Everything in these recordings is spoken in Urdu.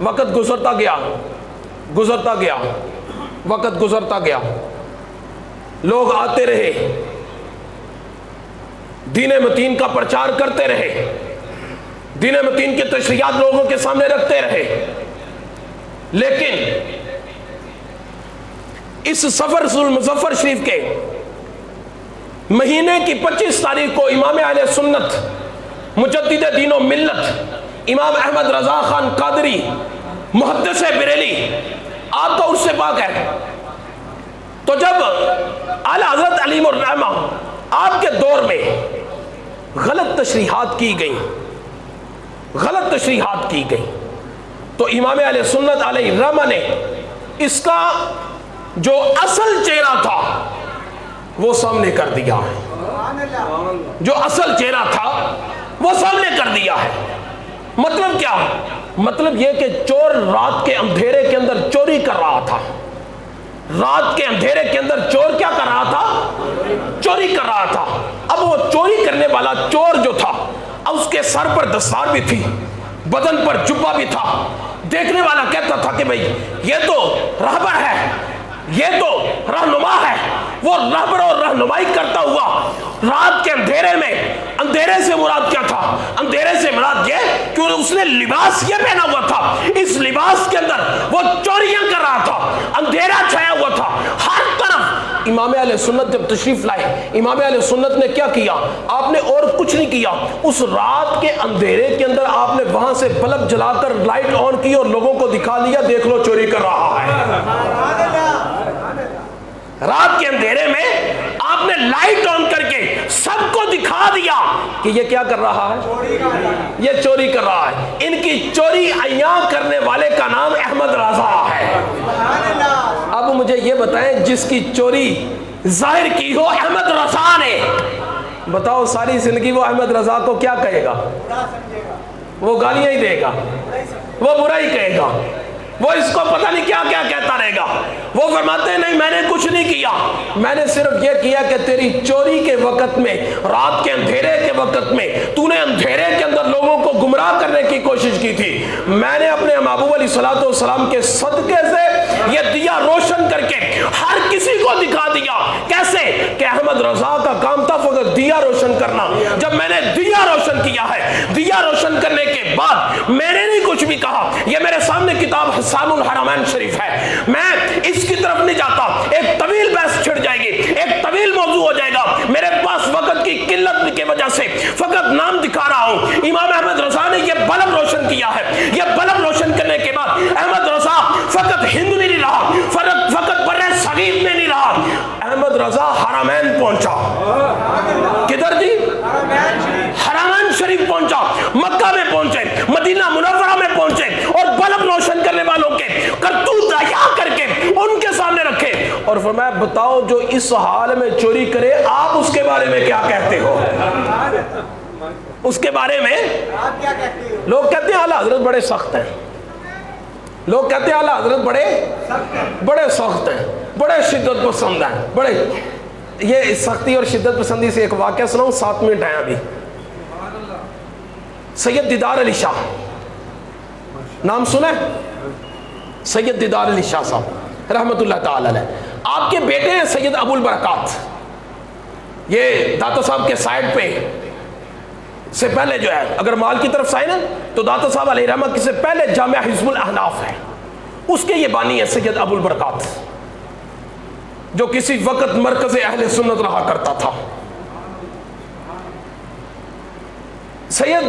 وقت گزرتا گیا، وقت گزرتا گیا، لوگ آتے رہے، دین متین کا پرچار کرتے رہے، دین متین کی تشریحات لوگوں کے سامنے رکھتے رہے، لیکن اس سفر المظفر شریف کے مہینے کی 25 تاریخ کو امام اہل سنت مجدد دین و ملت امام احمد رضا خان قادری محدث بریلی، آپ کا عرس پاک ہے، تو جب اعلی حضرت علیم الرحمہ آپ کے دور میں غلط تشریحات کی گئیں تو امام اہل سنت علیہ الرحمہ نے اس کا جو اصل چہرہ تھا وہ سامنے کر دیا ہے، جو اصل چہرہ تھا وہ سامنے کر دیا ہے۔ مطلب کیا؟ مطلب یہ کہ چور رات کے اندھیرے کے اندر چوری کر رہا تھا، رات کے اندھیرے کے اندر چور کیا کر رہا تھا؟ چوری کر رہا تھا۔ اب وہ چوری کرنے والا چور جو تھا، اب اس کے سر پر دستار بھی تھی، بدن پر جبہ بھی تھا، دیکھنے والا کہتا تھا کہ بھئی یہ تو رہبر ہے، یہ تو رہنما ہے۔ وہ رہبر اور رہنمائی کرتا ہوا رات کے اندھیرے میں، اندھیرے سے مراد کیا تھا؟ اندھیرے سے مراد یہ کہ اس نے لباس یہ پہنا ہوا تھا، اس لباس کے اندر وہ چوریاں کر رہا تھا، اندھیرا چھایا ہوا تھا ہر طرف۔ امام اہل سنت جب تشریف لائے، امام اہل سنت نے کیا کیا؟ آپ نے اور کچھ نہیں کیا، اس رات کے اندھیرے کے اندر آپ نے وہاں سے بلب جلا کر لائٹ آن کی اور لوگوں کو دکھا دیا، دیکھ لو چوری کر رہا ہے۔ رات کے اندھیرے میں آپ نے لائٹ آن کر کے سب کو دکھا دیا کہ یہ کیا کر رہا ہے؟ یہ چوری کر رہا ہے۔ ان کی چوری عیاں کرنے والے کا نام احمد رضا ہے۔ اب مجھے یہ بتائیں، جس کی چوری ظاہر کی ہو احمد رضا نے، بتاؤ ساری زندگی وہ احمد رضا کو کیا کہے گا؟ وہ گالیاں ہی دے گا، وہ برا ہی کہے گا، وہ اس کو پتہ نہیں کیا کیا کہتا رہے گا۔ وہ فرماتے ہیں نہیں، میں نے کچھ نہیں کیا، میں نے صرف یہ کیا کہ تیری چوری کے وقت میں، رات کے اندھیرے کے وقت میں تو نے اندھیرے کے اندر لوگوں کو گمراہ کرنے کی کوشش کی تھی، میں نے اپنے محبوب علیہ الصلوۃ والسلام کے صدقے سے یہ دیا روشن کر کے ہر کسی کو دکھا دیا۔ کیسے؟ کہ احمد رضا کا کام تھا فقط دیا روشن کرنا۔ جب میں نے دیا روشن کیا ہے، دیا روشن کرنے کے بعد میں نے نہیں کچھ بھی کہا۔ یہ میرے سامنے کتاب حسان الحرمین شریف ہے، میں اس کی طرف نہیں جاتا، ایک طویل بحث چھڑ جائے گی، ایک طویل موضوع ہو جائے گا، میرے پاس وقت کی قلت کی وجہ سے فقط نام دکھا رہا ہوں۔ امام احمد رضا نے یہ بلب روشن کیا ہے، یہ بلب روشن کرنے کے بعد احمد رضا فقط ہند میں نہیں رہا، فقط برِ صغیر میں نہیں رہا، احمد رضا حرمین پہنچا۔ کدھر جی؟ حرمین شریف پہنچا، مکہ میں پہنچے، مدینہ منورہ میں پہنچے، اور بلب روشن کرنے والوں کے کرتوت عیاں کر کے ان کے سامنے رکھے اور فرمایا بتاؤ جو اس حال میں چوری کرے آپ اس کے بارے میں کیا کہتے ہو؟ اس کے بارے میں لوگ کہتے ہیں اعلیٰ حضرت بڑے سخت ہیں، لوگ کہتے ہیں اعلیٰ حضرت بڑے سخت ہیں، بڑے شدت پسند ہیں، بڑے۔ یہ سختی اور شدت پسندی سے ایک واقعہ سناؤں، 7 منٹ ہیں ابھی۔ سید دیدار علی شاہ نام سنا ہے؟ سید دیدار علی شاہ صاحب رحمت اللہ تعالی علیہ، آپ کے بیٹے ہیں سید ابو البرکات۔ یہ داتا صاحب کے سائڈ پہ سے پہلے جو ہے، اگر مال کی طرف سائن ہے تو داتا صاحب علیہ رحمت کی سے پہلے جامعہ حزب الاحناف ہے، اس کے یہ بانی ہے سید ابو البرکات، جو کسی وقت مرکز اہل سنت رہا کرتا تھا۔ سید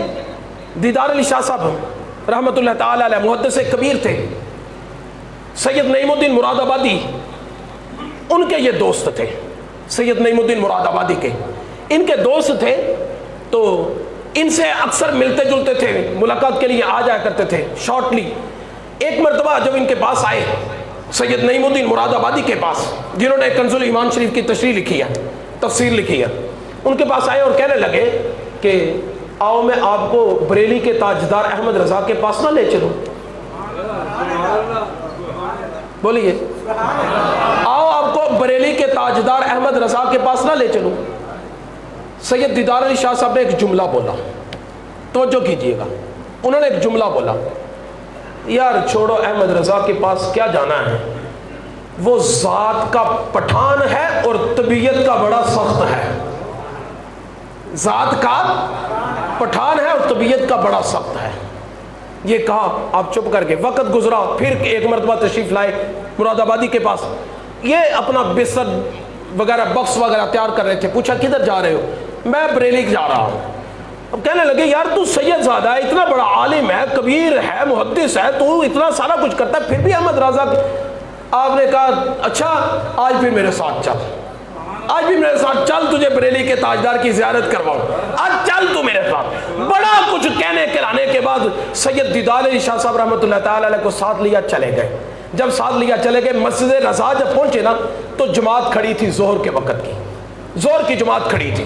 دیدار علی شاہ صاحب رحمت اللہ تعالی علیہ محدث کبیر تھے۔ سید نعیم الدین مراد آبادی ان کے یہ دوست تھے، سید نعیم الدین مراد آبادی کے ان کے دوست تھے، تو ان سے اکثر ملتے جلتے تھے، ملاقات کے لیے آ جایا کرتے تھے شارٹلی۔ ایک مرتبہ جب ان کے پاس آئے سید نعیم الدین مراد آبادی کے پاس، جنہوں نے کنز الایمان شریف کی تشریح لکھی ہے، تفسیر لکھی ہے، ان کے پاس آئے اور کہنے لگے کہ آؤ میں آپ کو بریلی کے تاجدار احمد رضا کے پاس نہ لے چلوں۔ بولیے، آؤ آپ کو بریلی کے تاجدار احمد رضا کے پاس نہ لے چلوں۔ سید دیدار علی شاہ صاحب نے ایک جملہ بولا، توجہ کیجئے گا، انہوں نے ایک جملہ بولا، یار چھوڑو احمد رضا کے پاس کیا جانا ہے، وہ ذات کا پٹھان ہے اور طبیعت کا بڑا سخت ہے. ذات کا پٹھان ہے اور طبیعت کا بڑا سخت ہے. یہ کہا آپ چپ کر کے. وقت گزرا، پھر ایک مرتبہ تشریف لائے مراد آبادی کے پاس. یہ اپنا بستر وغیرہ بکس وغیرہ تیار کر رہے تھے. پوچھا کدھر جا رہے ہو؟ میں بریلی جا رہا ہوں. اب کہنے لگے یار تو سید زادہ ہے، اتنا بڑا عالم ہے، کبیر ہے، محدث ہے، تو اتنا سارا کچھ کرتا ہے، پھر بھی احمد رضا. آپ نے کہا اچھا آج پھر میرے ساتھ چل، آج بھی میرے ساتھ چل، تجھے بریلی کے تاجدار کی زیارت کرواؤں، آج چل تو میرے ساتھ. بڑا کچھ کہنے کرانے کے بعد سید دیدار علی شاہ صاحب رحمۃ اللہ تعالی علیہ کو ساتھ لیا چلے گئے. جب ساتھ لیا چلے گئے مسجد رضا جب پہنچے نا تو جماعت کھڑی تھی ظہر کے وقت کی، ظہر کی جماعت کھڑی تھی.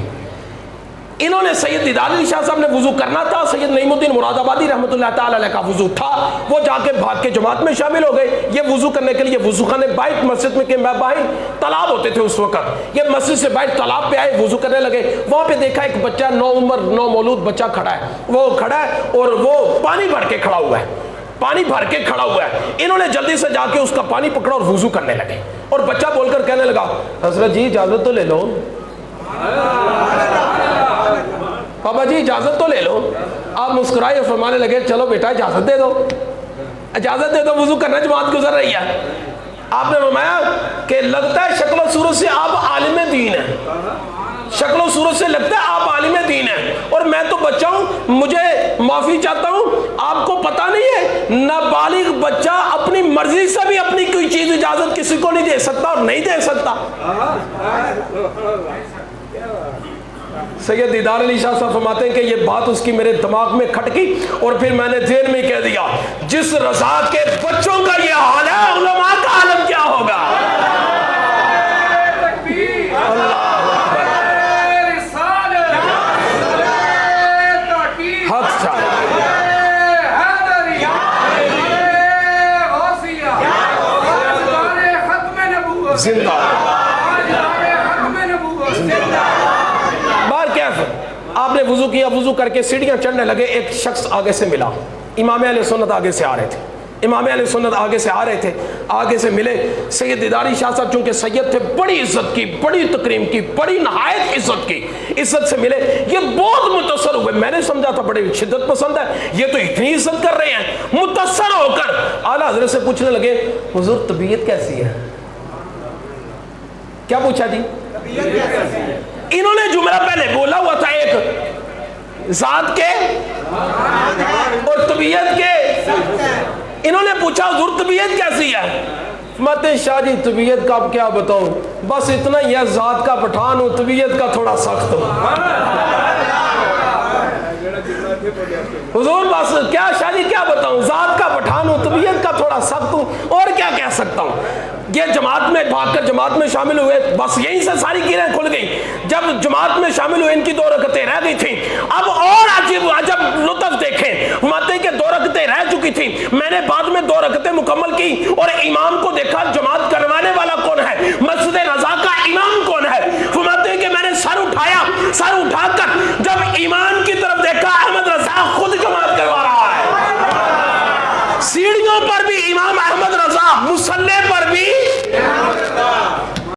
انہوں نے سید دیدار علی شاہ صاحب نے وضو کرنا تھا، سید نعیم الدین مراد آبادی رحمۃ اللہ تعالی علیہ کا وضو تھا، وہ جا کے بھاگ کے جماعت میں شامل ہو گئے. یہ وضو کرنے کے لیے وضو خانے باہر مسجد میں باہر تالاب ہوتے تھے اس وقت، یہ مسجد سے باہر تالاب پہ آئے، وضو کرنے لگے. وہاں پہ دیکھا ایک بچہ نو مولود بچہ کھڑا ہے، وہ کھڑا ہے اور وہ پانی بھر کے کھڑا ہوا ہے، پانی بھر کے کھڑا ہوا ہے. انہوں نے جلدی سے جا کے اس کا پانی پکڑا اور وضو کرنے لگے. اور بچہ بول کر کہنے لگا حضرت جی اجازت تو لے لو، بابا جی اجازت تو لے لو. آپ مسکرائے اور فرمانے لگے چلو بیٹا اجازت دے دو، اجازت دے دو، وضو کرنا جماعت گزر رہی ہے. آپ نے فرمایا کہ لگتا ہے شکل و صورت سے آپ عالم دین ہیں، شکل و صورت سے لگتا ہے آپ عالم دین ہیں، اور میں تو بچہ ہوں، مجھے معافی چاہتا ہوں. آپ کو پتہ نہیں ہے نابالغ بچہ اپنی مرضی سے بھی اپنی کوئی چیز اجازت کسی کو نہیں دے سکتا اور نہیں دے سکتا. سید دیدار علی شاہ صاحب فرماتے ہیں کہ یہ بات اس کی میرے دماغ میں کھٹکی اور پھر میں نے ذہن میں کہہ دیا جس رضا کے بچوں کا یہ حال ہے علماء کا عالم کیا ہوگا. زندہ بار کیف. آپ نے وضو کیا، وضو کر کے سیڑھیاں چڑھنے لگے. ایک شخص آگے سے ملا، امام اہل سنت آگے سے آ رہے تھے، امام اہل سنت آگے سے آ رہے تھے. آگے سے ملے سید دیداری شاہ صاحب، چونکہ سید تھے، بڑی عزت کی، بڑی تکریم کی، بڑی نہایت عزت کی، عزت سے ملے. یہ بہت متاثر ہوئے. میں نے سمجھا تھا بڑے شدت پسند ہے، یہ تو اتنی عزت کر رہے ہیں. متاثر ہو کر اعلیٰ حضرت سے پوچھنے لگے حضور طبیعت کیسی ہے؟ کیا پوچھا جی؟ انہوں نے جملہ پہلے بولا ہوا تھا ایک ذات کے اور طبیعت کے. انہوں نے پوچھا حضور طبیعت کیسی ہے؟ فرماتے شاہ جی طبیعت کا کیا بتاؤں، بس اتنا ہی ہے، ذات کا پٹھان ہوں، طبیعت کا تھوڑا سخت ہوں. حضور بس کیا شاہ جی کیا بتاؤں، ذات کا پٹھان ہوں، طبیعت کا تھوڑا سخت ہوں، اور کیا کہہ سکتا ہوں. یہ جماعت میں بھاگ کر جماعت میں شامل ہوئے، بس یہیں سے ساری کیریں کھل گئیں. جب جماعت میں شامل ہوئے ان کی 2 رکعتیں رہ گئی تھیں. اب اور عجب لطف دیکھیں، فرماتے ہیں کہ 2 رکعتیں رہ چکی تھیں. میں نے بعد میں 2 رکعتیں مکمل کی اور امام کو دیکھا جماعت کر